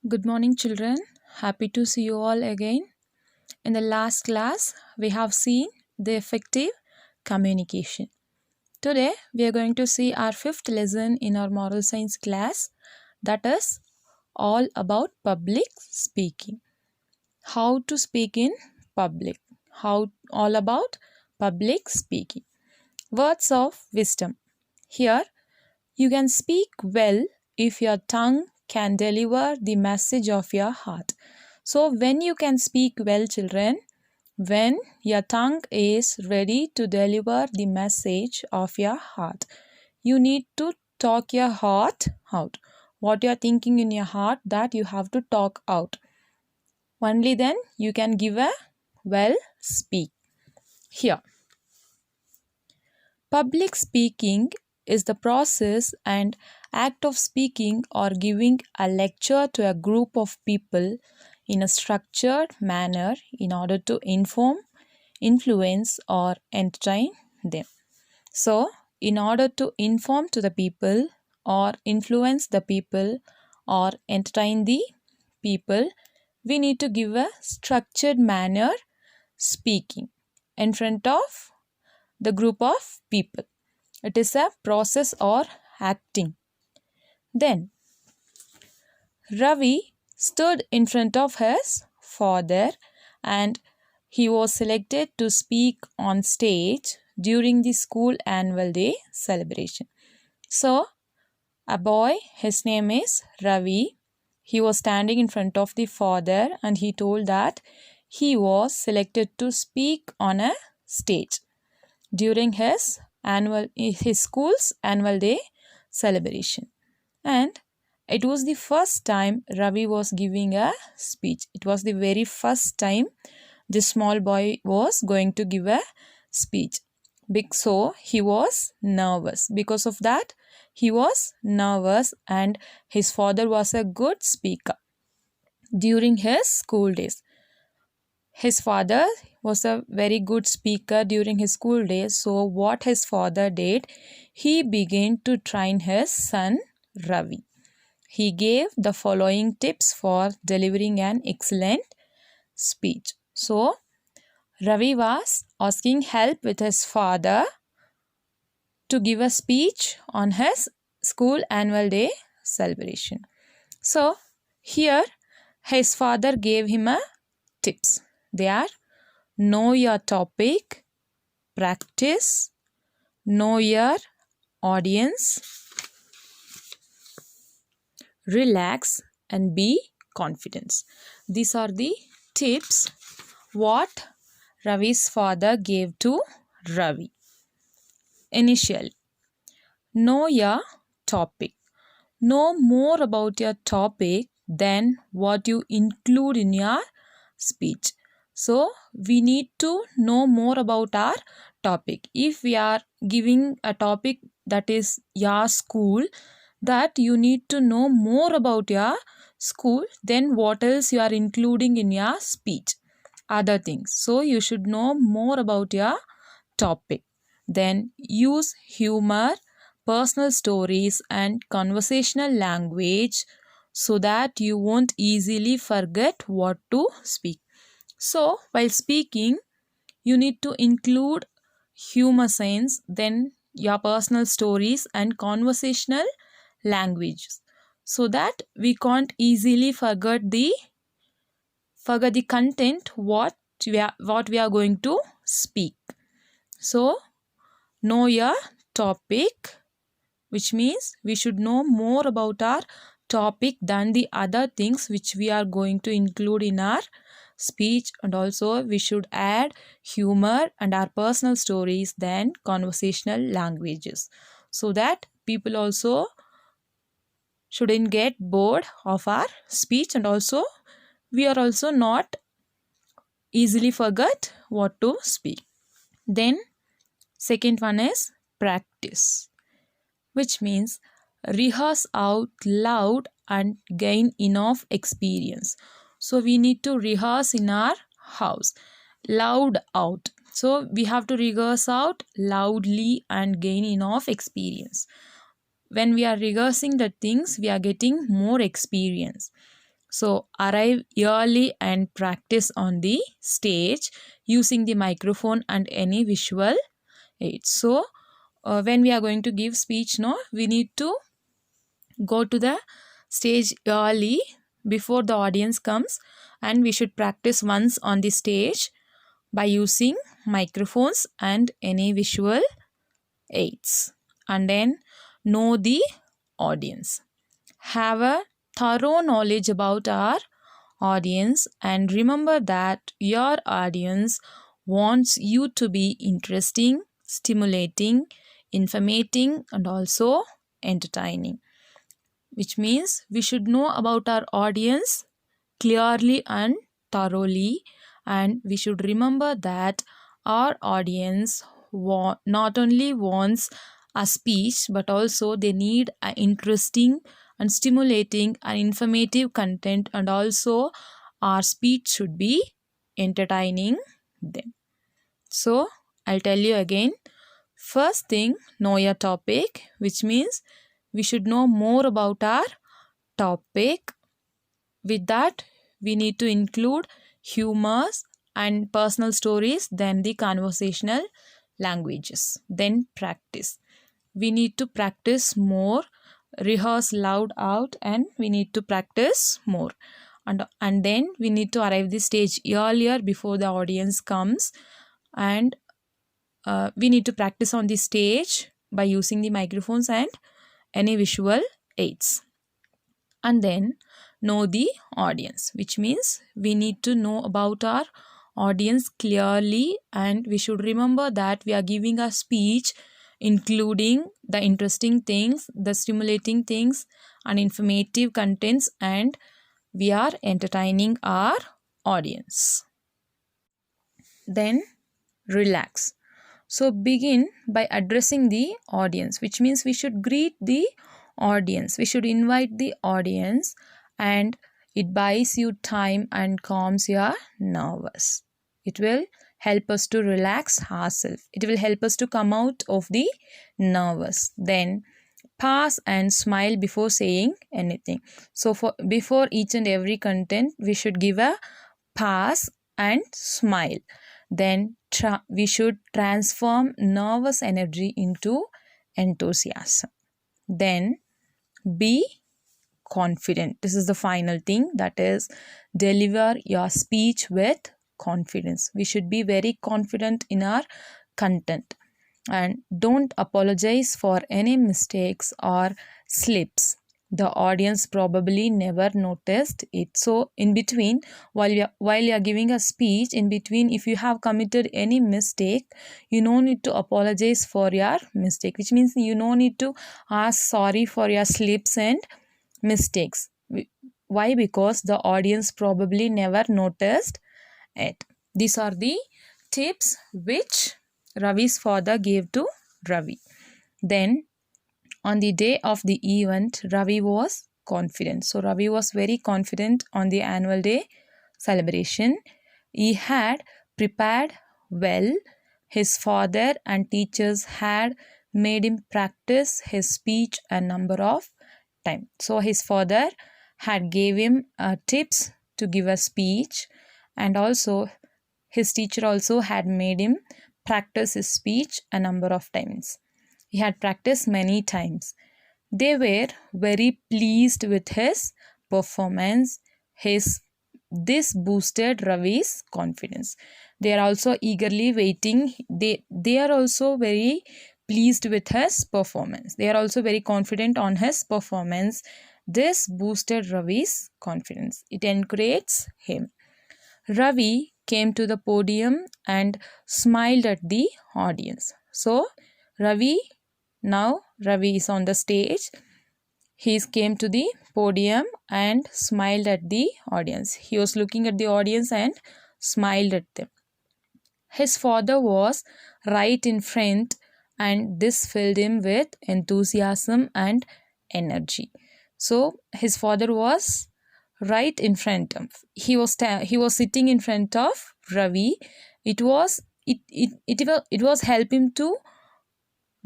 Good morning, children. Happy to see you all again. In the last class, we have seen the effective communication. Today, we are going to see our fifth lesson in our moral science class, that is all about public speaking. How to speak in public. All about public speaking. Words of wisdom. Here, you can speak well if your tongue can deliver the message of your heart. So, when you can speak well, children, when your tongue is ready to deliver the message of your heart, you need to talk your heart out. What you are thinking in your heart, that you have to talk out. Only then you can give a well speak. Here, public speaking is the process and act of speaking or giving a lecture to a group of people in a structured manner in order to inform, influence, or entertain them. So, in order to inform to the people or influence the people or entertain the people, we need to give a structured manner speaking in front of the group of people. It is a process or acting. Then Ravi stood in front of his father and he was selected to speak on stage during the school annual day celebration. So, a boy, his name is Ravi, he was standing in front of the father and he told that he was selected to speak on a stage during his school's annual day celebration. And it was the first time Ravi was giving a speech. It was the very first time this small boy was going to give a speech. So he was nervous. Because of that, he was nervous and his father was a good speaker during his school days. His father was a very good speaker during his school days. So what his father did, he began to train his son Ravi. He gave the following tips for delivering an excellent speech. So Ravi was asking help with his father to give a speech on his school annual day celebration. So here his father gave him a tips. They are: know your topic, practice, know your audience, relax, and be confident. These are the tips what Ravi's father gave to Ravi. Initially, know your topic. Know more about your topic than what you include in your speech. So, we need to know more about our topic. If we are giving a topic that is your school, that you need to know more about your school than what else you are including in your speech. Other things. So, you should know more about your topic. Then, use humor, personal stories, and conversational language so that you won't easily forget what to speak. So, while speaking, you need to include humor scenes, then your personal stories and conversational languages, so that we can't easily forget the content what we are going to speak. So, know your topic, which means we should know more about our topic than the other things which we are going to include in our speech, and also we should add humor and our personal stories than conversational languages, so that people also shouldn't get bored of our speech, and also we are also not easily forget what to speak. Then second one is practice, which means rehearse out loud and gain enough experience. So we need to rehearse in our house, loud out. So we have to rehearse out loudly and gain enough experience. When we are rehearsing the things, we are getting more experience. So arrive early and practice on the stage using the microphone and any visual aids. So when we are going to give speech, no, we need to go to the stage early before the audience comes, and we should practice once on the stage by using microphones and any visual aids. And then know the audience. Have a thorough knowledge about our audience, and remember that your audience wants you to be interesting, stimulating, informating, and also entertaining, which means we should know about our audience clearly and thoroughly, and we should remember that our audience not only wants a speech but also they need an interesting and stimulating and informative content, and also our speech should be entertaining them. So I'll tell you again. First thing, know your topic, which means we should know more about our topic. With that, we need to include humors and personal stories, then the conversational languages, then practice. We need to practice more, rehearse loud out, and we need to practice more. And then we need to arrive the stage earlier before the audience comes, and we need to practice on the stage by using the microphones and any visual aids. And then know the audience, which means we need to know about our audience clearly, and we should remember that we are giving a speech including the interesting things, the stimulating things, and informative contents, and we are entertaining our audience. Then relax. So begin by addressing the audience, which means we should greet the audience, we should invite the audience, and it buys you time and calms your nerves. It will help us to relax ourselves. It will help us to come out of the nervous. Then pause and smile before saying anything. So before each and every content, we should give a pause and smile. Then we should transform nervous energy into enthusiasm. Then be confident. This is the final thing, that is, deliver your speech with confidence. We should be very confident in our content, and don't apologize for any mistakes or slips. The audience probably never noticed it. So in between, while you are giving a speech, in between, if you have committed any mistake, you no need to apologize for your mistake, which means you no need to ask sorry for your slips and mistakes. Why? Because the audience probably never noticed it. These are the tips which Ravi's father gave to Ravi. Then on the day of the event, Ravi was confident. So Ravi was very confident on the annual day celebration. He had prepared well. His father and teachers had made him practice his speech a number of times. So his father had gave him tips to give a speech, and also his teacher also had made him practice his speech a number of times. He had practiced many times. They were very pleased with his performance. This boosted Ravi's confidence. They are also eagerly waiting. They are also very pleased with his performance. They are also very confident on his performance. This boosted Ravi's confidence. It encourages him. Ravi came to the podium and smiled at the audience. So Ravi is on the stage. He came to the podium and smiled at the audience. He was looking at the audience and smiled at them. His father was right in front, and this filled him with enthusiasm and energy. So his father was right in front of. He was sitting in front of Ravi. It was help him to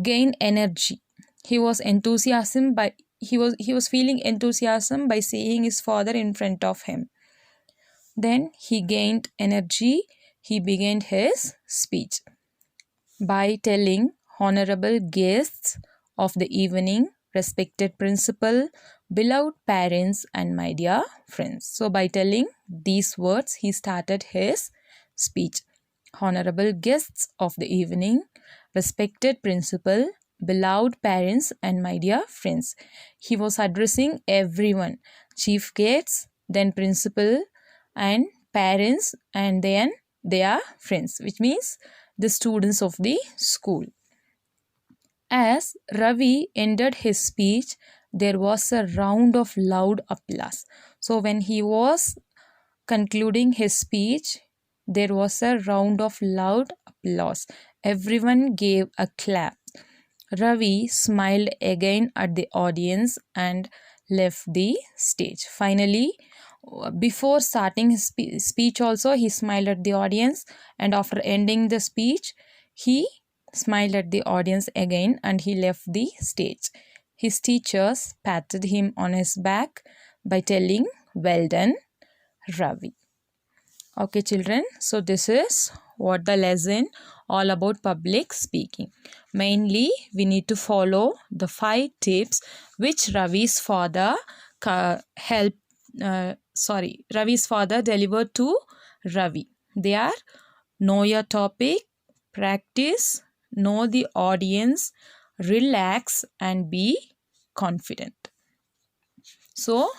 gain energy. He was enthusiasm by he was feeling enthusiasm by seeing his father in front of him. Then he gained energy. He began his speech by telling, "Honorable guests of the evening, respected principal, beloved parents, and my dear friends." So by telling these words, he started his speech. Honorable guests of the evening, respected principal, beloved parents, and my dear friends. He was addressing everyone, chief guests, then principal, and parents, and then their friends, which means the students of the school. As Ravi ended his speech, there was a round of loud applause. So when he was concluding his speech, there was a round of loud applause. Everyone gave a clap. Ravi smiled again at the audience and left the stage. Finally, before starting his speech also, he smiled at the audience, and after ending the speech, he smiled at the audience again and he left the stage. His teachers patted him on his back by telling, "Well done, Ravi." Okay, children, so this is what the lesson all about public speaking. Mainly, we need to follow the 5 tips which Ravi's father Ravi's father delivered to Ravi. They are: know your topic, practice, know the audience, relax, and be confident. So,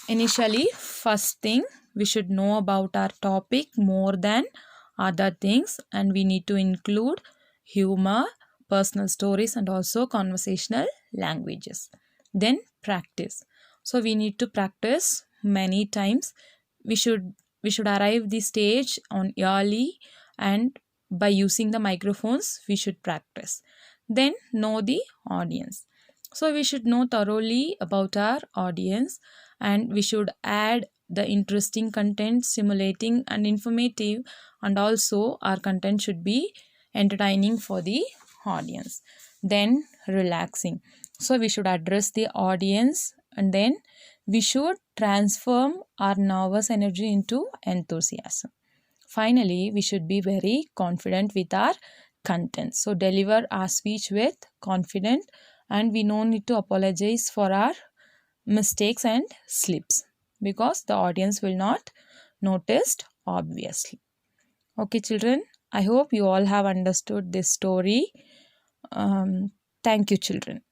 initially, first thing, we should know about our topic more than other things, and we need to include humor, personal stories, and also conversational languages. Then practice. So we need to practice many times. We should arrive the stage on early, and by using the microphones we should practice. Then know the audience. So we should know thoroughly about our audience, and we should add the interesting content, stimulating and informative, and also our content should be entertaining for the audience. Then relaxing. So we should address the audience, and then we should transform our nervous energy into enthusiasm. Finally, we should be very confident with our content. So deliver our speech with confidence, and we no need to apologize for our mistakes and slips, because the audience will not notice obviously. Okay, children, I hope you all have understood this story. Thank you, children.